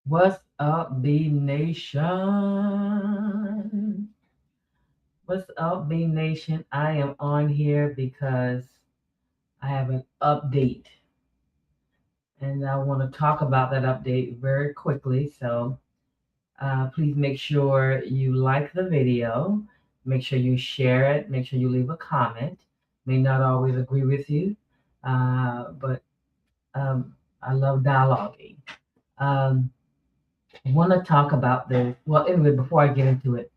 What's up, B Nation? What's up, B Nation? I am on here because I have an update and I want to talk about that update very quickly. So please make sure you like the video, make sure you share it, make sure you leave a comment. May not always agree with you, but I love dialoguing. Um, I want to talk about this. Well, anyway, before I get into it,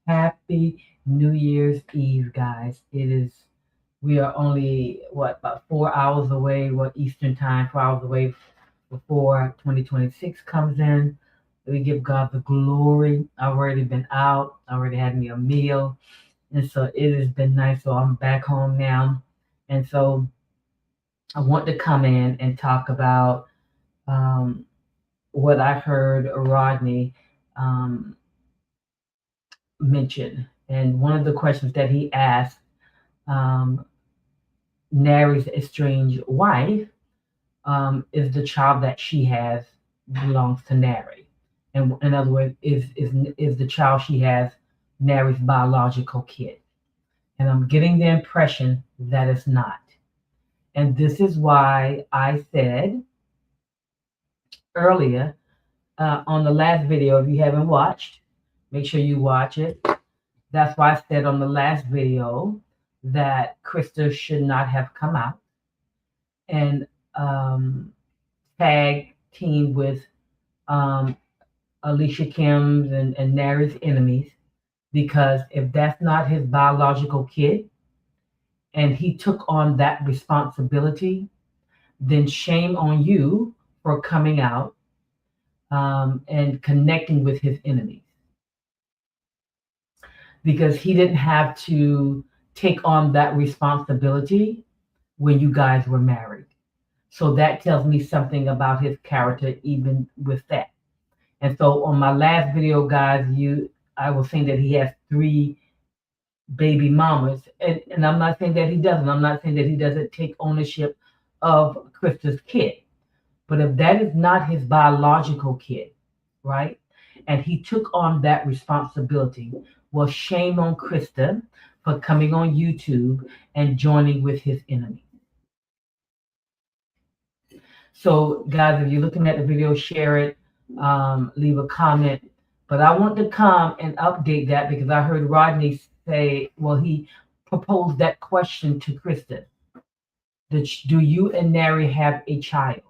Happy New Year's Eve, guys. We are only, about 4 hours away, Eastern time, 4 hours away before 2026 comes in. We give God the glory. I've already been out, I already had me a meal. And so it has been nice. So I'm back home now. And so I want to come in and talk about um, what I heard Rodney um, mention. And one of the questions that he asked um, Narry's estranged wife is the child that she has belongs to Narry. And in other words, is the child she has Narry's biological kid. And I'm getting the impression that it's not. And this is why I said earlier on the last video, if you haven't watched, make sure you watch it. That's why I said on the last video that Krista should not have come out and tag team with um, Alicia Kim's and Narry's enemies, because if that's not his biological kid and he took on that responsibility, then shame on you for coming out and connecting with his enemies, because he didn't have to take on that responsibility when you guys were married. So that tells me something about his character, even with that. And so on my last video, guys, I was saying that he has three baby mamas. And I'm not saying that he doesn't. I'm not saying that he doesn't take ownership of Krista's kid. But if that is not his biological kid, right? And he took on that responsibility, well, shame on Krista for coming on YouTube and joining with his enemy. So, guys, if you're looking at the video, share it, leave a comment. But I want to come and update that because I heard Rodney say, well, he proposed that question to Kristen. Do you and Narry have a child?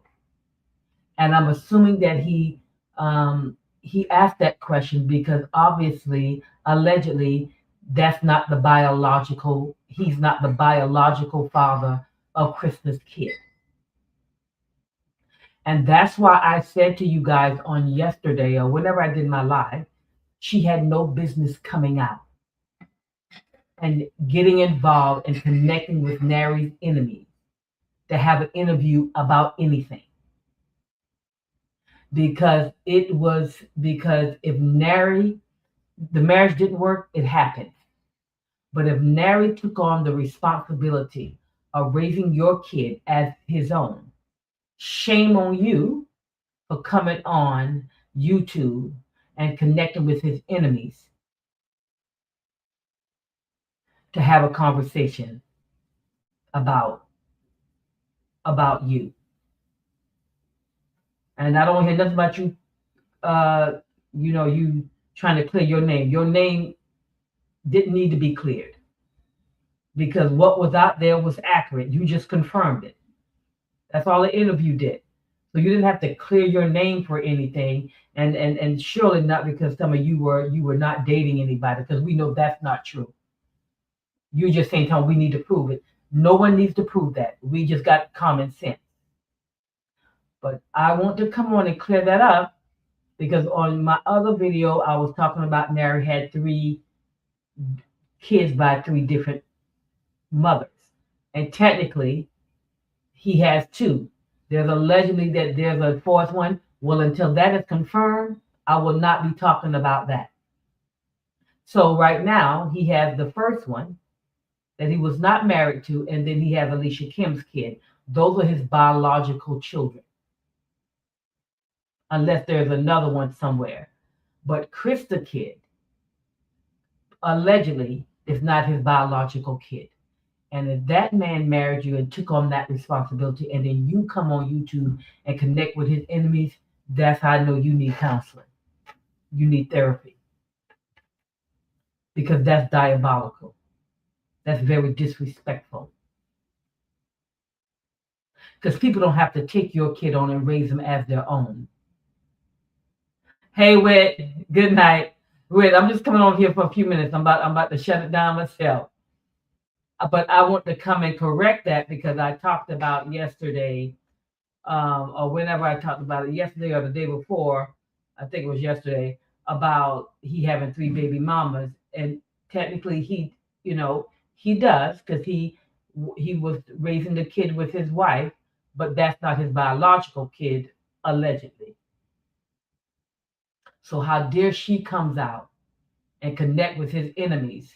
And I'm assuming that he asked that question because obviously, allegedly, he's not the biological father of Krista's kid. And that's why I said to you guys on yesterday or whenever I did my live, she had no business coming out and getting involved and connecting with Narry's enemies to have an interview about anything. Because if the marriage didn't work, it happened. But if Narry took on the responsibility of raising your kid as his own, shame on you for coming on YouTube and connecting with his enemies to have a conversation about you. And I don't hear nothing about you, you trying to clear your name. Your name didn't need to be cleared because what was out there was accurate. You just confirmed it. That's all the interview did. So you didn't have to clear your name for anything, and surely not because some of you were not dating anybody, because we know that's not true. You're just saying, Tom, we need to prove it. No one needs to prove that. We just got common sense. But I want to come on and clear that up because on my other video, I was talking about Narry had 3 kids by 3 different mothers. And technically, he has 2. There's allegedly that there's a 4th one. Well, until that is confirmed, I will not be talking about that. So right now, he has the first one that he was not married to, and then he has Alicia Kim's kid. Those are his biological children. unless there's another one somewhere. But Chris the kid allegedly is not his biological kid. And if that man married you and took on that responsibility, and then you come on YouTube and connect with his enemies, that's how I know you need counseling. You need therapy. Because that's diabolical. That's very disrespectful. Because people don't have to take your kid on and raise them as their own. Hey, Whit, good night. Whit, I'm just coming over here for a few minutes. I'm about to shut it down myself. But I want to come and correct that because I talked about yesterday, or whenever I talked about it, yesterday or the day before, I think it was yesterday, about he having 3 baby mamas. And technically he does, because he was raising the kid with his wife, but that's not his biological kid, allegedly. So how dare she comes out and connect with his enemies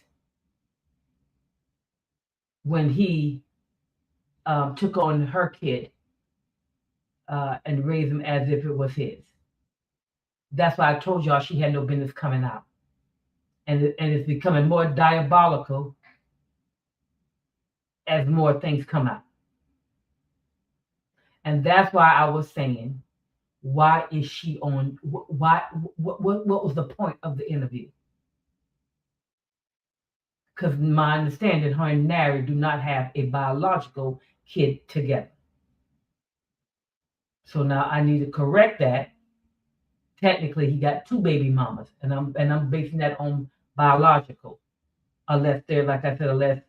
when he took on her kid and raised him as if it was his. That's why I told y'all she had no business coming out. And it's becoming more diabolical as more things come out. And that's why I was saying, why is she on? What was the point of the interview? Because my understanding, her and Narry do not have a biological kid together. So now I need to correct that. Technically, he got 2 baby mamas, and I'm basing that on biological, unless unless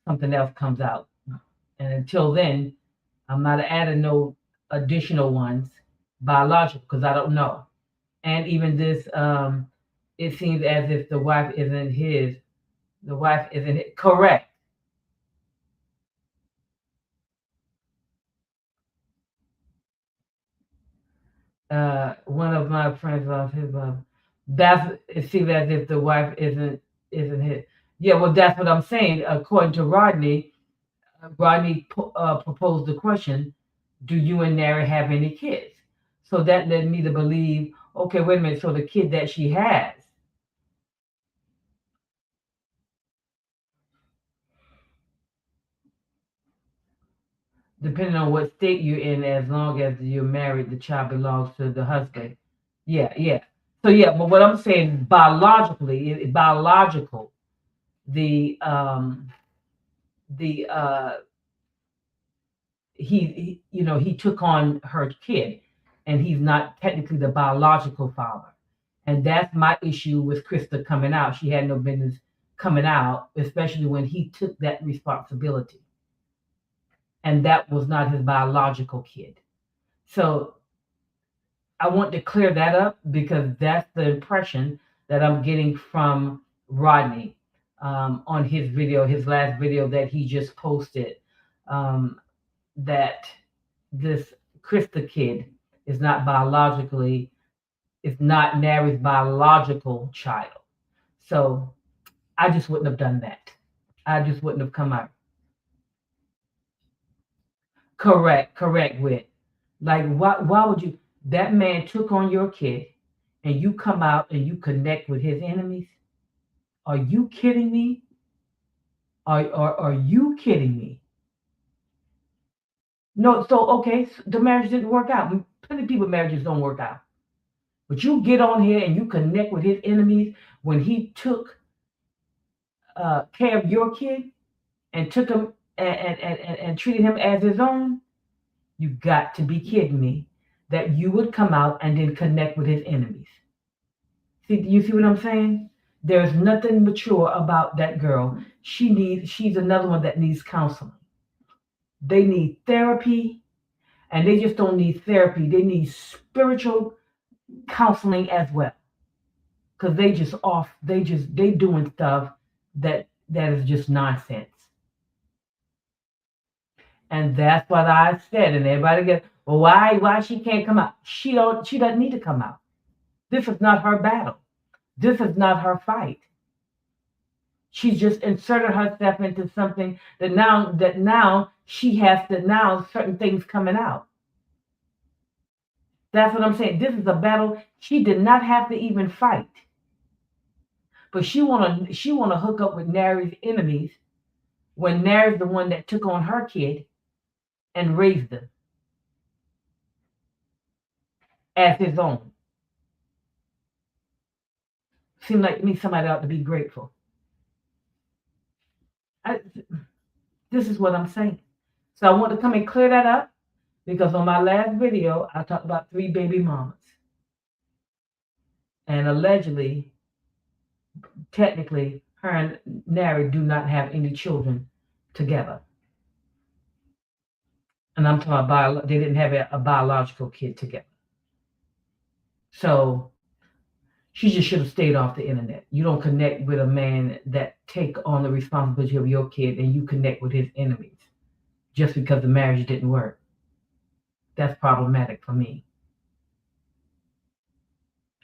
something else comes out. And until then, I'm not adding no additional ones biological because I don't know. And even this, it seems as if the wife isn't his. The wife isn't it. Correct. One of my friends lost his love. It seems as if the wife isn't his. Yeah, well, that's what I'm saying. According to Rodney, proposed the question, "Do you and Narry have any kids?" So that led me to believe, okay, wait a minute. So the kid that she has, depending on what state you're in, as long as you're married, the child belongs to the husband. Yeah, yeah. So yeah, but what I'm saying biologically, biological, the the he took on her kid, and he's not technically the biological father. And that's my issue with Krista coming out. She had no business coming out, especially when he took that responsibility. And that was not his biological kid. So I want to clear that up because that's the impression that I'm getting from Rodney on his video, his last video that he just posted, that this Krista kid is not Narry's biological child. So I just wouldn't have done that. I just wouldn't have come out. Correct with. Like, why would you? That man took on your kid, and you come out and you connect with his enemies? Are you kidding me? Are you kidding me? No, so okay, so the marriage didn't work out. Plenty of people marriages don't work out. But you get on here and you connect with his enemies when he took care of your kid and took him and treated him as his own. You got to be kidding me that you would come out and then connect with his enemies. See, you see what I'm saying? There's nothing mature about that girl. She's another one that needs counseling. They need therapy, and they just don't need therapy. They need spiritual counseling as well. Because they doing stuff that is just nonsense. And that's what I said. And everybody gets, well, why she can't come out? She doesn't need to come out. This is not her battle. This is not her fight. She just inserted herself into something that now she has to certain things coming out. That's what I'm saying. This is a battle she did not have to even fight. But she wanna hook up with Narry's enemies when Narry's the one that took on her kid and raised them as his own. Seems like to me somebody ought to be grateful. I, this is what I'm saying. So I want to come and clear that up because on my last video I talked about 3 baby mamas. And allegedly, technically, her and Narry do not have any children together. And I'm talking about they didn't have a biological kid together. So she just should have stayed off the internet. You don't connect with a man that take on the responsibility of your kid and you connect with his enemies just because the marriage didn't work. That's problematic for me.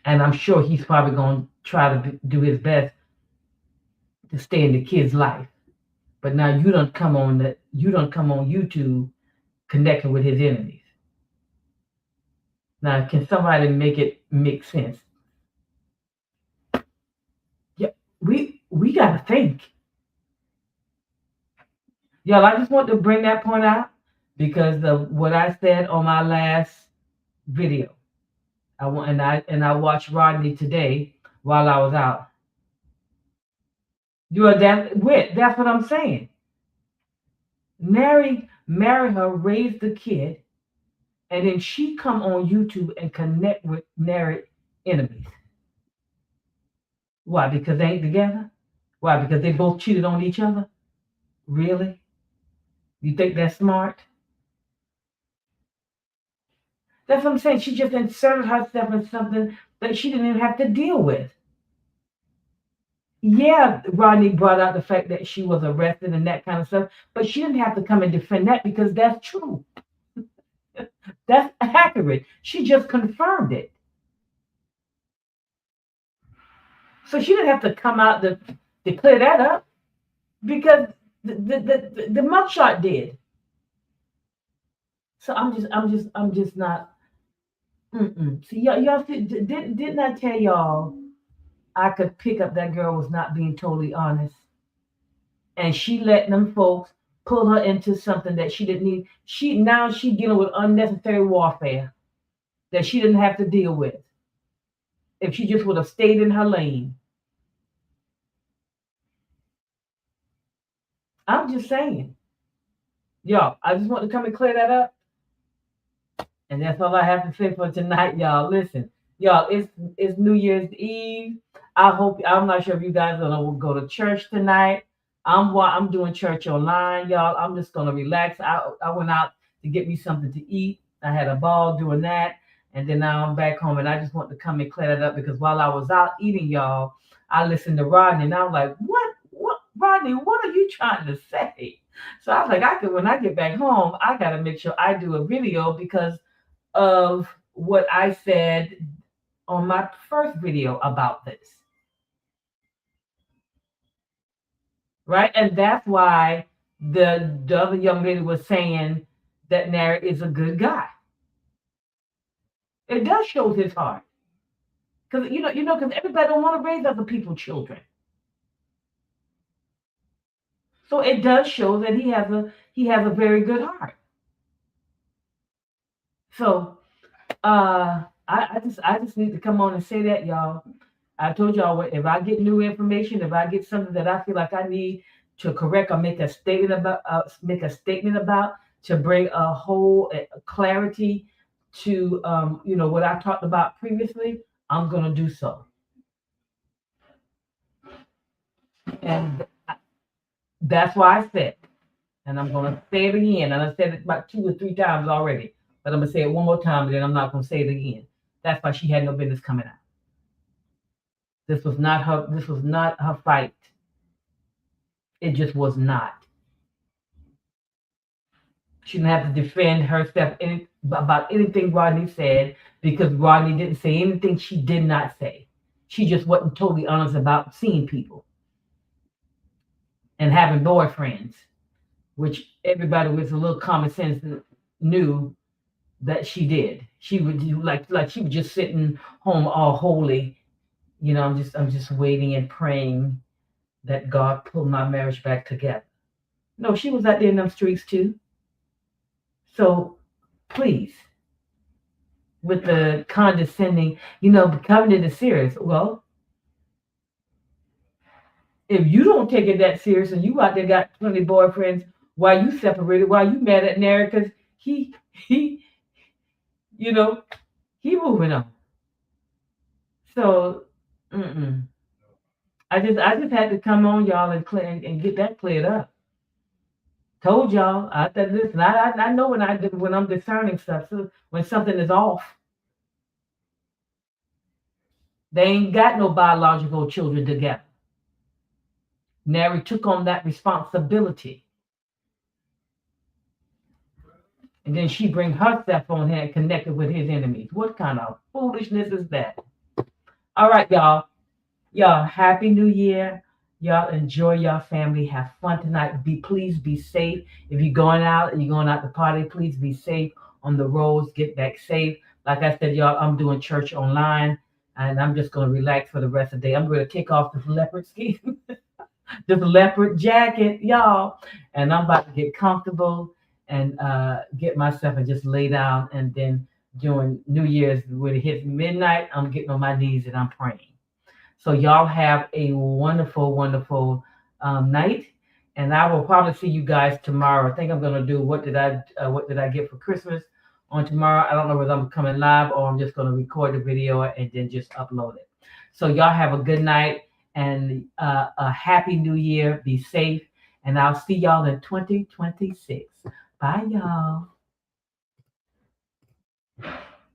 And I'm sure he's probably going to try to do his best to stay in the kid's life. But now you don't come on YouTube connecting with his enemies. Now, can somebody make it make sense? Yeah, we got to think. Y'all, I just want to bring that point out because of what I said on my last video. I watched Rodney today while I was out. That's what I'm saying. Narry married her, raised the kid, and then she come on YouTube and connect with Narry enemies. Why? Because they ain't together? Why? Because they both cheated on each other? Really? You think that's smart? That's what I'm saying. She just inserted herself in something that she didn't even have to deal with. Yeah, Rodney brought out the fact that she was arrested and that kind of stuff, but she didn't have to come and defend that because that's true. That's accurate. She just confirmed it. So she didn't have to come out to clear that up because the mugshot did. So I'm just not. See, y'all didn't I tell y'all I could pick up that girl was not being totally honest, and she let them folks pull her into something that she didn't need. She dealing with unnecessary warfare that she didn't have to deal with if she just would have stayed in her lane. I'm just saying, y'all. I just want to come and clear that up. And that's all I have to say for tonight, y'all. Listen, y'all, it's New Year's Eve. I'm not sure if you guys are gonna go to church tonight. I'm doing church online, y'all. I'm just gonna relax. I went out to get me something to eat. I had a ball doing that, and then now I'm back home, and I just want to come and clear that up because while I was out eating, y'all, I listened to Rodney, and I was like, what, Rodney? What are you trying to say? So I was like, when I get back home, I gotta make sure I do a video because of what I said on my first video about this. Right? And that's why the other young lady was saying that Narry is a good guy. It does show his heart. Because because everybody don't want to raise other people's children. So it does show that he has a very good heart. So I just need to come on and say that, y'all. I told y'all if I get new information, if I get something that I feel like I need to correct or make a statement about to bring a whole clarity to what I talked about previously, I'm gonna do so. And that's why I said, and I'm gonna say it again, and I said it about 2 or 3 times already, but I'm gonna say it one more time, and then I'm not gonna say it again. That's why she had no business coming out. This was not her fight. It just was not. She didn't have to defend herself about anything Rodney said because Rodney didn't say anything she did not say. She just wasn't totally honest about seeing people and having boyfriends, which everybody with a little common sense knew that she did. she would do like she was just sitting home all holy. I'm just waiting and praying that God pull my marriage back together. No, she was out there in them streets too. So please, with the condescending, becoming it is serious. Well, if you don't take it that serious and you out there got 20 boyfriends while you separated, while you mad at Narry because he you know he moving on. So I just had to come on y'all and get that cleared up. Told y'all. I said, listen, I know when I'm discerning stuff. So when something is off, they ain't got no biological children together. Narry took on that responsibility, and then she bring herself on here and connected with his enemies. What kind of foolishness is that? All right, y'all. Y'all, happy New Year. Y'all enjoy your family. Have fun tonight. Please be safe. If you're going out and you're going out to party, please be safe on the roads. Get back safe. Like I said, y'all, I'm doing church online, and I'm just going to relax for the rest of the day. I'm going to kick off this leopard ski, this leopard jacket, y'all, and I'm about to get comfortable and get myself and just lay down. And then during New Year's, when it hits midnight, I'm getting on my knees and I'm praying. So y'all have a wonderful, wonderful night, and I will probably see you guys tomorrow. I think I'm gonna do what did I get for Christmas on tomorrow. I don't know whether I'm coming live or I'm just gonna record the video and then just upload it. So y'all have a good night and a happy New Year. Be safe, and I'll see y'all in 2026. Bye, y'all.